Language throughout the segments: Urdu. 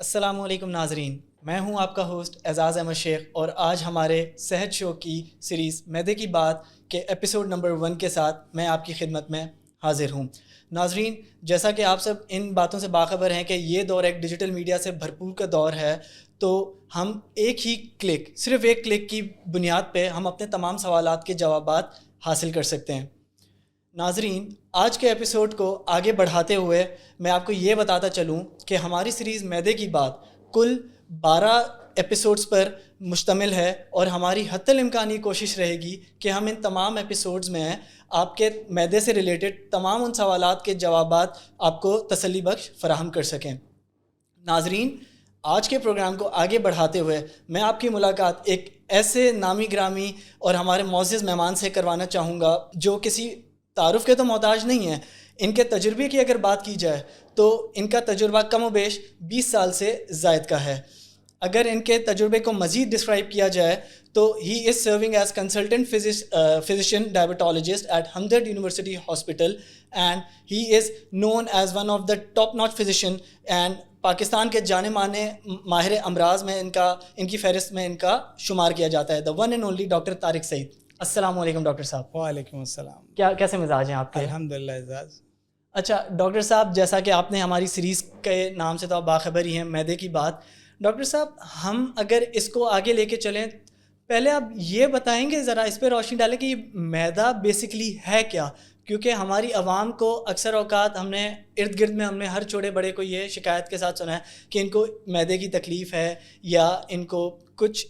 السلام علیکم ناظرین، میں ہوں آپ کا ہوسٹ اعزاز احمد شیخ، اور آج ہمارے صحت شو کی سیریز معدے کی بات کے ایپیسوڈ نمبر 1 کے ساتھ میں آپ کی خدمت میں حاضر ہوں۔ ناظرین، جیسا کہ آپ سب ان باتوں سے باخبر ہیں کہ یہ دور ایک ڈیجیٹل میڈیا سے بھرپور کا دور ہے، تو ہم صرف ایک کلک کی بنیاد پہ ہم اپنے تمام سوالات کے جوابات حاصل کر سکتے ہیں۔ ناظرین، آج کے ایپیسوڈ کو آگے بڑھاتے ہوئے میں آپ کو یہ بتاتا چلوں کہ ہماری سیریز معدے کی بات کل 12 ایپیسوڈز پر مشتمل ہے، اور ہماری حتی الامکانی کوشش رہے گی کہ ہم ان تمام ایپیسوڈز میں آپ کے معدے سے ریلیٹڈ تمام ان سوالات کے جوابات آپ کو تسلی بخش فراہم کر سکیں۔ ناظرین، آج کے پروگرام کو آگے بڑھاتے ہوئے میں آپ کی ملاقات ایک ایسے نامی گرامی اور ہمارے معزز مہمان سے کروانا چاہوں گا جو کسی تعارف کے تو محتاج نہیں ہیں۔ ان کے تجربے کی اگر بات کی جائے تو ان کا تجربہ کم و بیش 20 سال سے زائد کا ہے۔ اگر ان کے تجربے کو مزید ڈسکرائب کیا جائے تو he is serving as consultant physician diabetologist at Hamdard University Hospital, and he is known as one of the top notch physician, and Pakistan کے جانے مانے ماہر امراض میں ان کی فہرست میں ان کا شمار کیا جاتا ہے، the one and only doctor Tariq Saeed. السلام علیکم ڈاکٹر صاحب۔ وعلیکم السلام۔ کیسے مزاج ہیں آپ کے؟ الحمدللہ اعزاز۔ اچھا ڈاکٹر صاحب، جیسا کہ آپ نے ہماری سیریز کے نام سے تو آپ باخبر ہی ہیں، معدے کی بات۔ ڈاکٹر صاحب، ہم اگر اس کو آگے لے کے چلیں، پہلے آپ یہ بتائیں گے، ذرا اس پہ روشنی ڈالیں کہ یہ معدہ بیسکلی ہے کیا؟ کیونکہ ہماری عوام کو اکثر اوقات ہم نے ارد گرد میں ہر چھوٹے بڑے کو یہ شکایت کے ساتھ سنا ہے کہ ان کو معدے کی تکلیف ہے، یا ان کو کچھ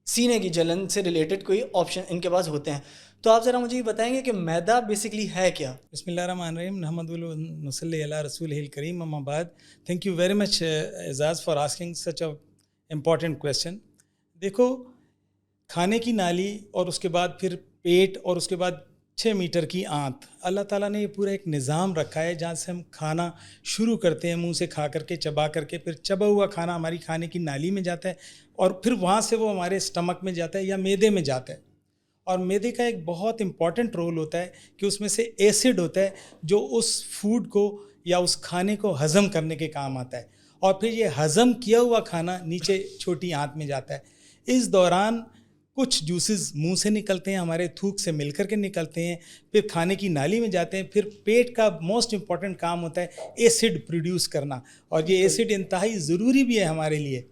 سینے کی جلن سے ریلیٹڈ کوئی آپشن ان کے پاس ہوتے ہیں۔ تو آپ ذرا مجھے یہ بتائیں گے کہ معدہ بیسکلی ہے کیا؟ بسم اللہ الرحمن الرحیم، نحمد و نصلی علی رسولہ الکریم، اما بعد۔ تھینک یو ویری مچ اعزاز for asking such a important question. دیکھو، کھانے کی نالی اور اس کے بعد پھر پیٹ اور اس کے بعد 6 میٹر کی آنت، اللہ تعالیٰ نے یہ پورا ایک نظام رکھا ہے جہاں سے ہم کھانا شروع کرتے ہیں، منہ سے کھا کر کے چبا کر کے، پھر چبا ہوا کھانا ہماری کھانے کی نالی میں جاتا ہے، اور پھر وہاں سے وہ ہمارے اسٹمک میں جاتا ہے یا معدے میں جاتا ہے۔ اور معدے کا ایک بہت امپورٹنٹ رول ہوتا ہے کہ اس میں سے ایسڈ ہوتا ہے جو اس فوڈ کو یا اس کھانے کو ہضم کرنے کے کام آتا ہے، اور پھر یہ ہضم کیا ہوا کھانا نیچے چھوٹی آنت میں جاتا ہے۔ اس دوران کچھ جوسز منہ سے نکلتے ہیں، ہمارے تھوک سے مل کر کے نکلتے ہیں، پھر کھانے کی نالی میں جاتے ہیں، پھر پیٹ کا موسٹ امپورٹنٹ کام ہوتا ہے ایسڈ پروڈیوس کرنا، اور یہ ایسڈ انتہائی ضروری بھی ہے ہمارے لیے۔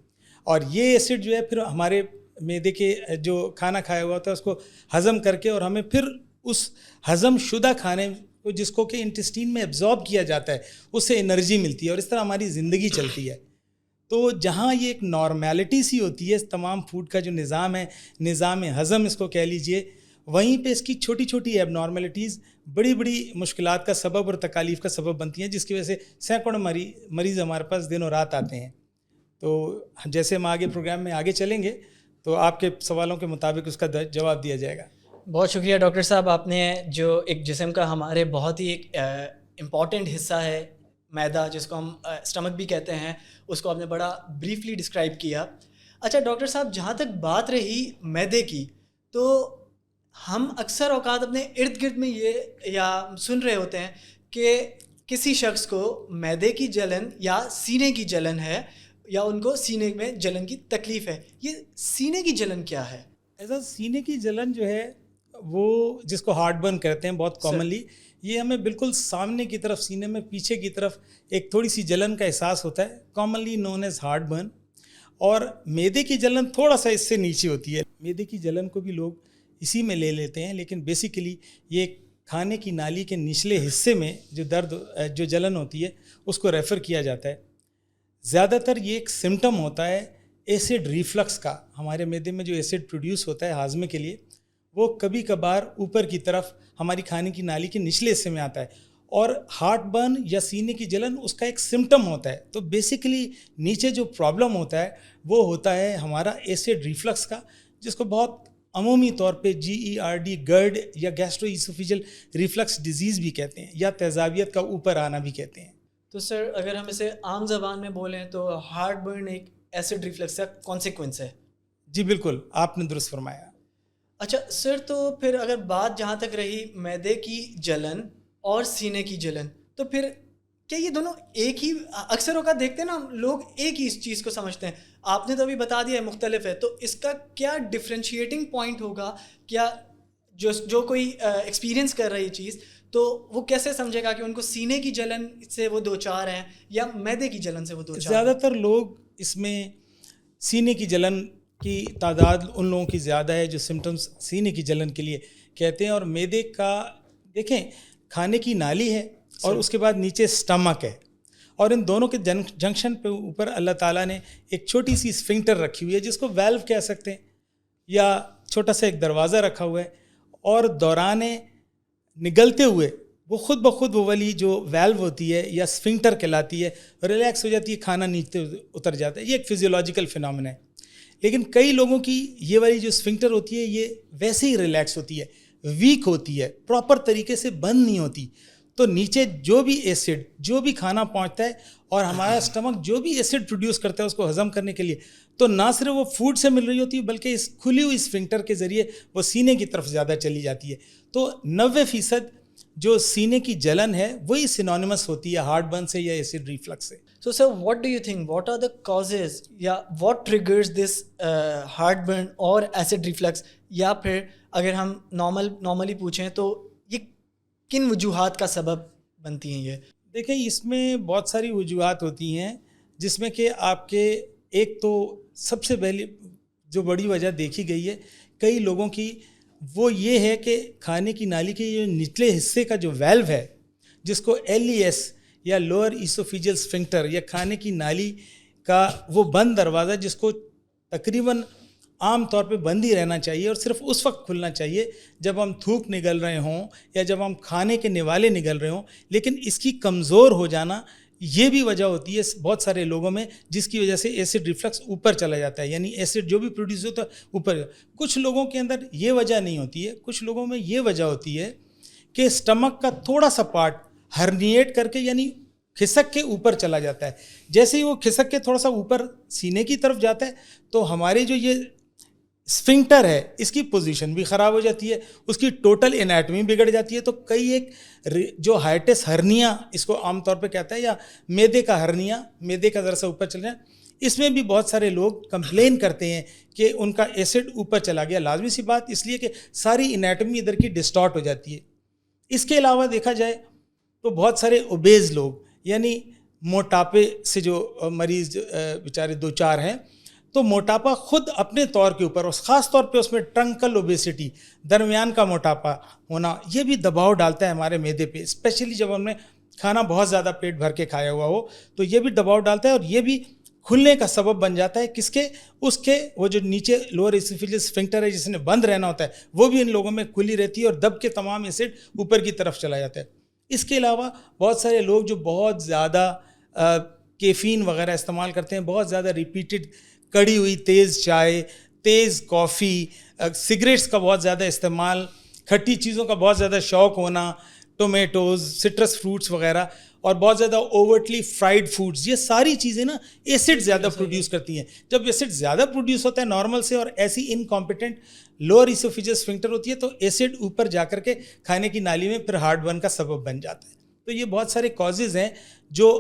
اور یہ ایسڈ جو ہے پھر ہمارے معدے کے جو کھانا کھایا ہوا ہوتا ہے اس کو ہضم کر کے، اور ہمیں پھر اس ہضم شدہ کھانے کو، جس کو کہ انٹسٹین میں ایبزارب کیا جاتا ہے، اس سے انرجی ملتی ہے، اور اس طرح ہماری زندگی چلتی ہے۔ تو جہاں یہ ایک نارمیلٹی سی ہوتی ہے تمام فوڈ کا جو نظام ہے، نظام ہضم اس کو کہہ لیجئے، وہیں پہ اس کی چھوٹی چھوٹی ایب نارمیلٹیز بڑی بڑی مشکلات کا سبب اور تکالیف کا سبب بنتی ہیں، جس کی وجہ سے سینکڑوں مریض ہمارے پاس دن و رات آتے ہیں۔ تو جیسے ہم آگے پروگرام میں آگے چلیں گے تو آپ کے سوالوں کے مطابق اس کا جواب دیا جائے گا۔ بہت شکریہ ڈاکٹر صاحب، آپ نے جو ایک جسم کا ہمارے بہت ہی ایک امپورٹنٹ حصہ ہے معدہ، جس کو ہم اسٹمک بھی کہتے ہیں، اس کو آپ نے بڑا بریفلی ڈسکرائب کیا۔ اچھا ڈاکٹر صاحب، جہاں تک بات رہی معدے کی، تو ہم اکثر اوقات اپنے ارد گرد میں یہ یا سن رہے ہوتے ہیں کہ کسی شخص کو معدے کی جلن یا سینے کی جلن ہے، یا ان کو سینے میں جلن کی تکلیف ہے۔ یہ سینے کی جلن کیا ہے؟ ایسا سینے کی جلن جو ہے وہ جس کو ہارٹ برن کہتے ہیں بہت کامنلی، یہ ہمیں بالکل سامنے کی طرف سینے میں پیچھے کی طرف ایک تھوڑی سی جلن کا احساس ہوتا ہے، commonly known as heartburn. اور معدے کی جلن تھوڑا سا اس سے نیچے ہوتی ہے۔ معدے کی جلن کو بھی لوگ اسی میں لے لیتے ہیں، لیکن بیسیکلی یہ کھانے کی نالی کے نچلے حصے میں جو جلن ہوتی ہے اس کو ریفر کیا جاتا ہے۔ زیادہ تر یہ ایک سمٹم ہوتا ہے ایسڈ ریفلکس کا۔ ہمارے معدے میں جو ایسڈ پروڈیوس ہوتا ہے ہاضمے کے لیے، وہ کبھی کبھار اوپر کی طرف ہماری کھانے کی نالی کے نچلے حصے میں آتا ہے، اور ہارٹ برن یا سینے کی جلن اس کا ایک سمٹم ہوتا ہے۔ تو بیسیکلی نیچے جو پرابلم ہوتا ہے وہ ہوتا ہے ہمارا ایسڈ ریفلکس کا، جس کو بہت عمومی طور پہ GERD گرڈ یا گیسٹرو ایسوفیجل ریفلکس ڈیزیز بھی کہتے ہیں، یا تیزابیت کا اوپر آنا بھی کہتے ہیں۔ تو سر، اگر ہم اسے عام زبان میں بولیں تو ہارٹ برن ایک ایسڈ ریفلکس کا کانسیکوینس ہے۔ جی بالکل، آپ نے درست فرمایا۔ اچھا سر، تو پھر اگر بات جہاں تک رہی معدے کی جلن اور سینے کی جلن، تو پھر کیا یہ دونوں ایک ہی؟ اکثر اوقات دیکھتے ہیں نا لوگ ایک ہی اس چیز کو سمجھتے ہیں. آپ نے تو ابھی بتا دیا ہے مختلف ہے, تو اس کا کیا ڈفرینشیٹنگ پوائنٹ ہوگا؟ کیا جو کوئی ایکسپیرینس کر رہا ہے یہ چیز, تو وہ کیسے سمجھے گا کہ ان کو سینے کی جلن سے وہ دو چار ہیں یا معدے کی جلن سے وہ دو چار؟ زیادہ تر لوگ اس میں سینے کی جلن کی تعداد ان لوگوں کی زیادہ ہے جو سمٹمز سینے کی جلن کے لیے کہتے ہیں. اور معدے کا دیکھیں, کھانے کی نالی ہے اور اس کے بعد نیچے اسٹمک ہے, اور ان دونوں کے جنکشن پہ اوپر اللہ تعالیٰ نے ایک چھوٹی سی اسفنکٹر رکھی ہوئی ہے جس کو ویلو کہہ سکتے ہیں, یا چھوٹا سا ایک دروازہ رکھا ہوا ہے, اور دوران نگلتے ہوئے وہ خود بخود وہ والی جو ویلو ہوتی ہے یا اسفنکٹر کہلاتی ہے ریلیکس ہو جاتی ہے, کھانا نیچے اتر جاتا ہے. یہ ایک فزیولوجیکل فینومینا ہے. لیکن کئی لوگوں کی یہ والی جو اسفنکٹر ہوتی ہے یہ ویسے ہی ریلیکس ہوتی ہے, ویک ہوتی ہے, پراپر طریقے سے بند نہیں ہوتی. تو نیچے جو بھی ایسڈ, جو بھی کھانا پہنچتا ہے اور ہمارا اسٹمک جو بھی ایسڈ پروڈیوس کرتا ہے اس کو ہضم کرنے کے لیے, تو نہ صرف وہ فوڈ سے مل رہی ہوتی ہے بلکہ اس کھلی ہوئی اسفنکٹر کے ذریعے وہ سینے کی طرف زیادہ چلی جاتی ہے. تو 90% جو سینے کی جلن ہے وہی سینونیمس ہوتی ہے ہارٹ برن سے یا ایسڈ ریفلکس سے. So sir, what do you think? What are the causes یا what triggers this heartburn اور acid reflux? یا پھر اگر ہم نارملی پوچھیں تو یہ کن وجوہات کا سبب بنتی ہیں؟ یہ دیکھیں اس میں بہت ساری وجوہات ہوتی ہیں, جس میں کہ آپ کے ایک تو سب سے پہلی جو بڑی وجہ دیکھی گئی ہے کئی لوگوں کی وہ یہ ہے کہ کھانے کی نالی کے جو نچلے حصے کا جو ویلو ہے جس کو LES یا لوور ایسوفیجل اسفنکٹر یا کھانے کی نالی کا وہ بند دروازہ جس کو تقریباً عام طور پہ بند ہی رہنا چاہیے اور صرف اس وقت کھلنا چاہیے جب ہم تھوک نگل رہے ہوں یا جب ہم کھانے کے نوالے نگل رہے ہوں. لیکن اس کی کمزور ہو جانا یہ بھی وجہ ہوتی ہے بہت سارے لوگوں میں, جس کی وجہ سے ایسڈ ریفلکس اوپر چلا جاتا ہے, یعنی ایسڈ جو بھی پروڈیوس ہوتا ہے اوپر. کچھ لوگوں کے اندر یہ وجہ نہیں ہوتی ہے, کچھ لوگوں میں یہ وجہ ہوتی ہے کہ اسٹمک کا تھوڑا سا پارٹ ہرنیٹ کر کے یعنی کھسک کے اوپر چلا جاتا ہے. جیسے ہی وہ کھسک کے تھوڑا سا اوپر سینے کی طرف جاتا ہے تو ہمارے جو یہ اسفنکٹر ہے اس کی پوزیشن بھی خراب ہو جاتی ہے, اس کی ٹوٹل انیٹمی بگڑ جاتی ہے. تو کئی ایک جو ہائٹس ہرنیا اس کو عام طور پہ کہتا ہے یا میدے کا ہرنیا, میدے کا ذرا سا اوپر چل جائے, اس میں بھی بہت سارے لوگ کمپلین کرتے ہیں کہ ان کا ایسڈ اوپر چلا گیا. لازمی سی بات اس لیے کہ ساری انیٹمی ادھر کی ڈسٹارٹ ہو جاتی ہے. اس کے علاوہ دیکھا جائے تو بہت سارے اوبیز لوگ یعنی موٹاپے سے جو مریض بیچارے دو چار ہیں, تو موٹاپا خود اپنے طور کے اوپر, اور خاص طور پہ اس میں ٹرنکل اوبیسٹی, درمیان کا موٹاپا ہونا, یہ بھی دباؤ ڈالتا ہے ہمارے معدے پہ, اسپیشلی جب ہم نے کھانا بہت زیادہ پیٹ بھر کے کھایا ہوا ہو تو یہ بھی دباؤ ڈالتا ہے, اور یہ بھی کھلنے کا سبب بن جاتا ہے. کس کے؟ اس کے وہ جو نیچے لوور ایسوفیجل اسفنکٹر ہے جس نے بند رہنا ہوتا ہے وہ بھی ان لوگوں میں کھلی رہتی ہے اور دب کے تمام ایسڈ اوپر کی طرف چلا جاتا ہے. اس کے علاوہ بہت سارے لوگ جو بہت زیادہ کیفین وغیرہ استعمال کرتے ہیں, بہت زیادہ ریپیٹڈ کڑی ہوئی تیز چائے, تیز کافی, سگریٹس کا بہت زیادہ استعمال, کھٹی چیزوں کا بہت زیادہ شوق ہونا, ٹومیٹوز, سٹرس فروٹس وغیرہ, اور بہت زیادہ اوورٹلی فرائیڈ فوڈز, یہ ساری چیزیں نا ایسڈ زیادہ پروڈیوس کرتی ہیں. جب ایسڈ زیادہ پروڈیوس ہوتا ہے نارمل سے اور ایسی انکمپیٹنٹ لوور ایسوفیجل اسفنکٹر ہوتی ہے تو ایسڈ اوپر جا کر کے کھانے کی نالی میں پھر ہارٹ برن کا سبب بن جاتا ہے. تو یہ بہت سارے کازز ہیں جو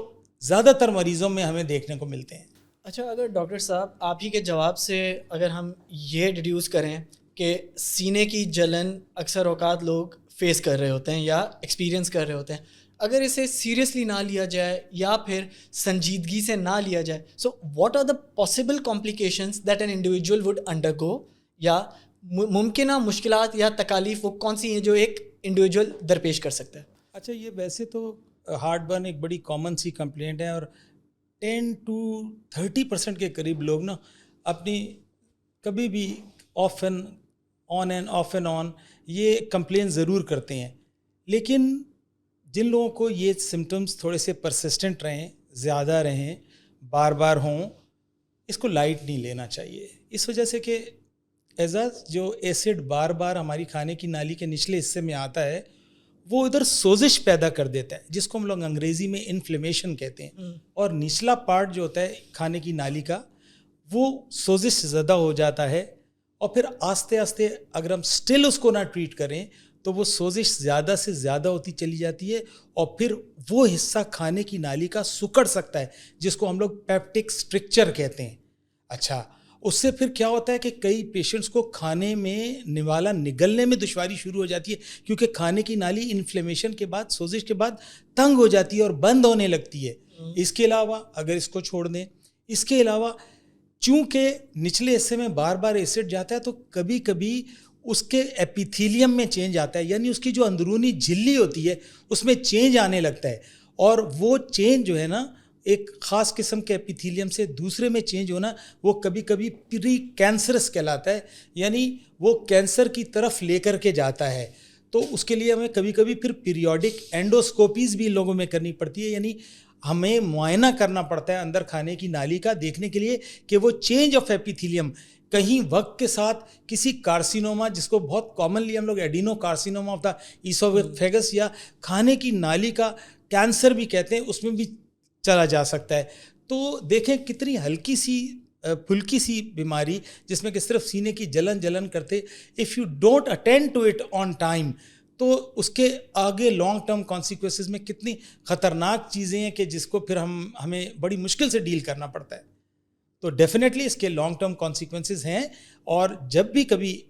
زیادہ تر مریضوں میں ہمیں دیکھنے کو ملتے ہیں. اچھا, اگر ڈاکٹر صاحب آپ ہی کے جواب سے اگر ہم یہ ڈیڈیوس کریں کہ سینے کی جلن اکثر اوقات لوگ فیس کر رہے ہوتے ہیں یا ایکسپیرینس کر رہے ہوتے ہیں, اگر اسے سیریسلی نہ لیا جائے یا پھر سنجیدگی سے نہ لیا جائے, so what are the possible complications that an individual would undergo, یا ممکنہ مشکلات یا تکالیف وہ کون سی ہیں جو ایک انڈیویجول درپیش کر سکتا ہے؟ اچھا, یہ ویسے تو ہارٹ برن ایک بڑی کامن سی کمپلینٹ ہے, اور 10 to 30% کے قریب لوگ نا اپنی کبھی بھی آف اینڈ آن یہ کمپلین ضرور کرتے ہیں. لیکن جن لوگوں کو یہ سمٹمز تھوڑے سے پرسسٹنٹ رہیں, زیادہ رہیں, بار بار ہوں, اس کو لائٹ نہیں لینا چاہیے. اس وجہ سے کہ اعزاز جو ایسڈ بار بار ہماری کھانے کی نالی کے نچلے حصے میں آتا ہے وہ ادھر سوزش پیدا کر دیتا ہے جس کو ہم لوگ انگریزی میں انفلیمیشن کہتے ہیں, اور نچلا پارٹ جو ہوتا ہے کھانے کی نالی کا وہ سوزش زدہ ہو جاتا ہے, اور پھر آہستہ آہستہ اگر ہم سٹل اس کو نہ ٹریٹ کریں تو وہ سوزش زیادہ سے زیادہ ہوتی چلی جاتی ہے اور پھر وہ حصہ کھانے کی نالی کا سکڑ سکتا ہے جس کو ہم لوگ پیپٹک اسٹرکچر کہتے ہیں. اچھا اس سے پھر کیا ہوتا ہے کہ کئی پیشنٹس کو کھانے میں نوالا نگلنے میں دشواری شروع ہو جاتی ہے کیونکہ کھانے کی نالی انفلیمیشن کے بعد سوزش کے بعد تنگ ہو جاتی ہے اور بند ہونے لگتی ہے. اس کے علاوہ اگر اس کو چھوڑ دیں, اس کے علاوہ چونکہ نچلے حصے میں بار بار ایسڈ جاتا ہے تو کبھی کبھی اس کے ایپیتھیلیم میں چینج آتا ہے, یعنی اس کی جو اندرونی جھلی ہوتی ہے اس میں چینج آنے لگتا ہے, اور وہ چینج جو ہے نا ایک خاص قسم کے ایپیتھیلیم سے دوسرے میں چینج ہونا وہ کبھی کبھی پری کینسرس کہلاتا ہے, یعنی وہ کینسر کی طرف لے کر کے جاتا ہے. تو اس کے لیے ہمیں کبھی کبھی پھر پیریوڈک اینڈوسکوپیز بھی لوگوں میں کرنی پڑتی ہے, یعنی ہمیں معائنہ کرنا پڑتا ہے اندر کھانے کی نالی کا دیکھنے کے لیے کہ وہ چینج آف ایپیتھیلیم کہیں وقت کے ساتھ کسی کارسینوما جس کو بہت کامنلی ہم لوگ ایڈینو کارسینوما آف دا ایسوفیگس یا کھانے کی نالی کا کینسر بھی کہتے ہیں اس میں بھی چلا جا سکتا ہے. تو دیکھیں کتنی ہلکی سی پھلکی سی بیماری جس میں کہ صرف سینے کی جلن کرتے, if you don't attend to it on time تو اس کے آگے لانگ ٹرم کانسیکوینسز میں کتنی خطرناک چیزیں ہیں کہ جس کو پھر ہمیں بڑی مشکل سے ڈیل کرنا پڑتا ہے. تو ڈیفینیٹلی اس کے لانگ ٹرم کانسیکوینسز ہیں, اور جب بھی کبھی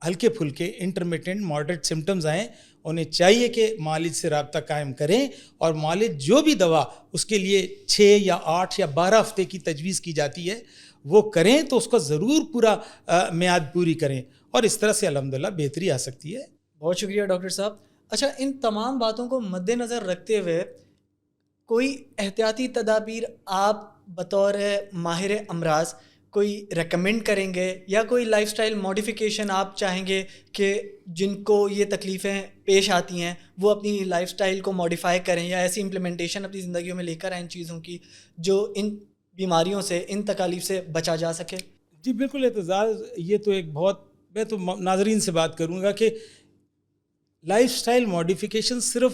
ہلکے پھلکے انٹرمیٹنٹ ماڈریٹ سمٹمز آئیں انہیں چاہیے کہ معالج سے رابطہ قائم کریں, اور معالج جو بھی دوا اس کے لیے 6 یا 8 یا 12 ہفتے کی تجویز کی جاتی ہے وہ کریں تو اس کو ضرور پورا میعاد پوری کریں, اور اس طرح سے الحمدللہ بہتری آ سکتی ہے. بہت شکریہ ڈاکٹر صاحب. اچھا ان تمام باتوں کو مد نظر رکھتے ہوئے کوئی احتیاطی تدابیر آپ بطور ماہر امراض کوئی ریکمینڈ کریں گے, یا کوئی لائف سٹائل ماڈیفیکیشن آپ چاہیں گے کہ جن کو یہ تکلیفیں پیش آتی ہیں وہ اپنی لائف سٹائل کو ماڈیفائی کریں, یا ایسی امپلیمنٹیشن اپنی زندگیوں میں لے کر آئیں ان چیزوں کی جو ان بیماریوں سے ان تکالیف سے بچا جا سکے؟ جی بالکل اعتزاز, یہ تو ایک بہت, میں تو ناظرین سے بات کروں گا کہ لائف سٹائل ماڈیفیکیشن صرف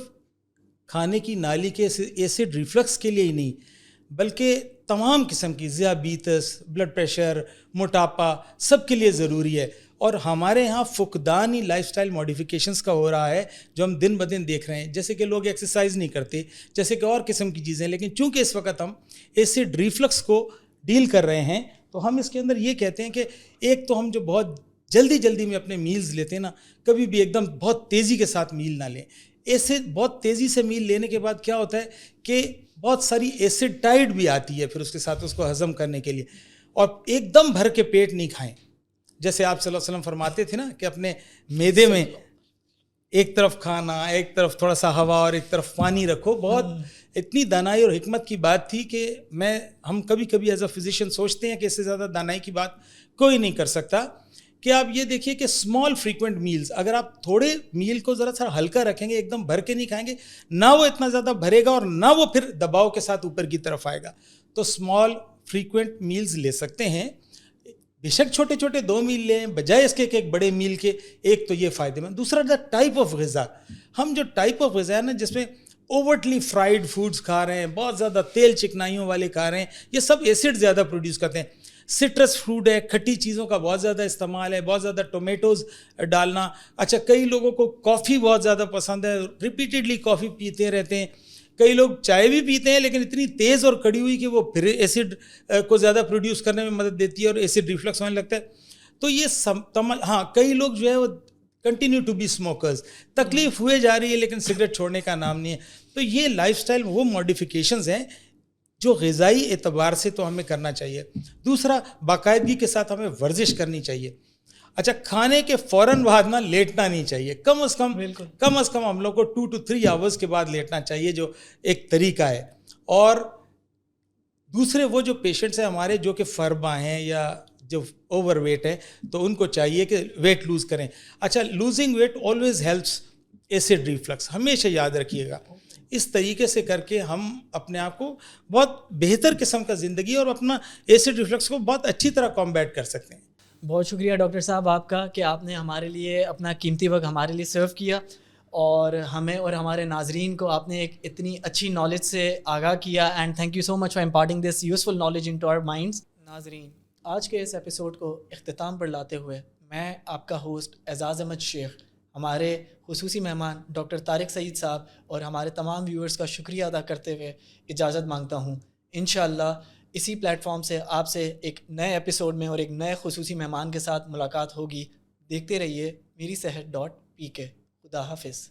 کھانے کی نالی کے ایسڈ ریفلکس کے لیے ہی نہیں بلکہ تمام قسم کی ذیابیطس, بلڈ پریشر, موٹاپا سب کے لیے ضروری ہے. اور ہمارے ہاں فقدان ہی لائف سٹائل ماڈیفیکیشنز کا ہو رہا ہے جو ہم دن بدن دیکھ رہے ہیں, جیسے کہ لوگ ایکسرسائز نہیں کرتے, جیسے کہ اور قسم کی چیزیں, لیکن چونکہ اس وقت ہم ایسڈ ریفلکس کو ڈیل کر رہے ہیں تو ہم اس کے اندر یہ کہتے ہیں کہ ایک تو ہم جو بہت جلدی میں اپنے میلز لیتے ہیں نا, کبھی بھی ایک دم بہت تیزی کے ساتھ میل نہ لیں. ایسے بہت تیزی سے میل لینے کے بعد کیا ہوتا ہے کہ بہت ساری ایسڈ ٹائڈ بھی آتی ہے پھر اس کے ساتھ اس کو ہضم کرنے کے لیے, اور ایک دم بھر کے پیٹ نہیں کھائیں. جیسے آپ صلی اللہ علیہ وسلم فرماتے تھے نا کہ اپنے معدے میں ایک طرف کھانا, ایک طرف تھوڑا سا ہوا اور ایک طرف پانی رکھو. بہت اتنی دانائی اور حکمت کی بات تھی کہ ہم کبھی کبھی ایز اے فزیشین سوچتے ہیں کہ اس سے زیادہ دانائی کی بات کوئی نہیں کر سکتا. کہ آپ یہ دیکھیے کہ اسمال فریکوینٹ میلز, اگر آپ تھوڑے میل کو ذرا سا ہلکا رکھیں گے, ایک دم بھر کے نہیں کھائیں گے, نہ وہ اتنا زیادہ بھرے گا اور نہ وہ پھر دباؤ کے ساتھ اوپر کی طرف آئے گا. تو اسمال فریکوینٹ میلز لے سکتے ہیں, بے شک چھوٹے چھوٹے 2 میل لیں بجائے اس کے کہ ایک بڑے میل کے. ایک تو یہ فائدے مند. دوسرا ٹائپ آف غذا, ہم جو ٹائپ آف غذا ہے نا جس میں اوورٹلی فرائیڈ فوڈز کھا رہے ہیں, بہت زیادہ تیل چکنائیوں والے کھا رہے ہیں, یہ سب ایسڈ زیادہ پروڈیوس کرتے ہیں. سٹرس فروٹ ہے, کھٹی چیزوں کا بہت زیادہ استعمال ہے, بہت زیادہ ٹومیٹوز ڈالنا. اچھا کئی لوگوں کو کافی بہت زیادہ پسند ہے, ریپیٹیڈلی کافی پیتے رہتے ہیں. کئی لوگ چائے بھی پیتے ہیں لیکن اتنی تیز اور کڑی ہوئی کہ وہ پھر ایسڈ کو زیادہ پروڈیوس کرنے میں مدد دیتی ہے اور ایسڈ ریفلکس ہونے لگتا ہے. تو یہ ہاں کئی لوگ جو ہے وہ کنٹینیو ٹو بی اسموکرز, تکلیف ہوئے جا رہی ہے لیکن سگریٹ چھوڑنے کا نام نہیں ہے. تو یہ لائف سٹائل وہ ماڈیفیکیشنز ہیں جو غذائی اعتبار سے تو ہمیں کرنا چاہیے. دوسرا باقاعدگی کے ساتھ ہمیں ورزش کرنی چاہیے. اچھا کھانے کے فوراً بعد نہ لیٹنا نہیں چاہیے, کم از کم ہم لوگ کو 2 to 3 hours کے بعد لیٹنا چاہیے, جو ایک طریقہ ہے. اور دوسرے وہ جو پیشنٹس ہیں ہمارے جو کہ فرما ہیں یا جو اوور ویٹ ہے تو ان کو چاہیے کہ ویٹ لوز کریں. اچھا losing weight always helps acid reflux, ہمیشہ یاد رکھیے گا. اس طریقے سے کر کے ہم اپنے آپ کو بہت بہتر قسم کا زندگی اور اپنا ایسڈ ریفلکس کو بہت اچھی طرح کمبیٹ کر سکتے ہیں. بہت شکریہ ڈاکٹر صاحب آپ کا کہ آپ نے ہمارے لیے اپنا قیمتی وقت ہمارے لیے سرو کیا, اور ہمیں اور ہمارے ناظرین کو آپ نے ایک اتنی اچھی نالج سے آگاہ کیا. And thank you so much for imparting this useful knowledge into our minds. ناظرین آج کے اس ایپیسوڈ کو اختتام پر لاتے ہوئے میں آپ کا ہوسٹ اعزاز احمد شیخ ہمارے خصوصی مہمان ڈاکٹر طارق سعید صاحب اور ہمارے تمام ویورز کا شکریہ ادا کرتے ہوئے اجازت مانگتا ہوں. انشاءاللہ اسی پلیٹ فارم سے آپ سے ایک نئے ایپیسوڈ میں اور ایک نئے خصوصی مہمان کے ساتھ ملاقات ہوگی. دیکھتے رہیے میری صحت .pk. خدا حافظ.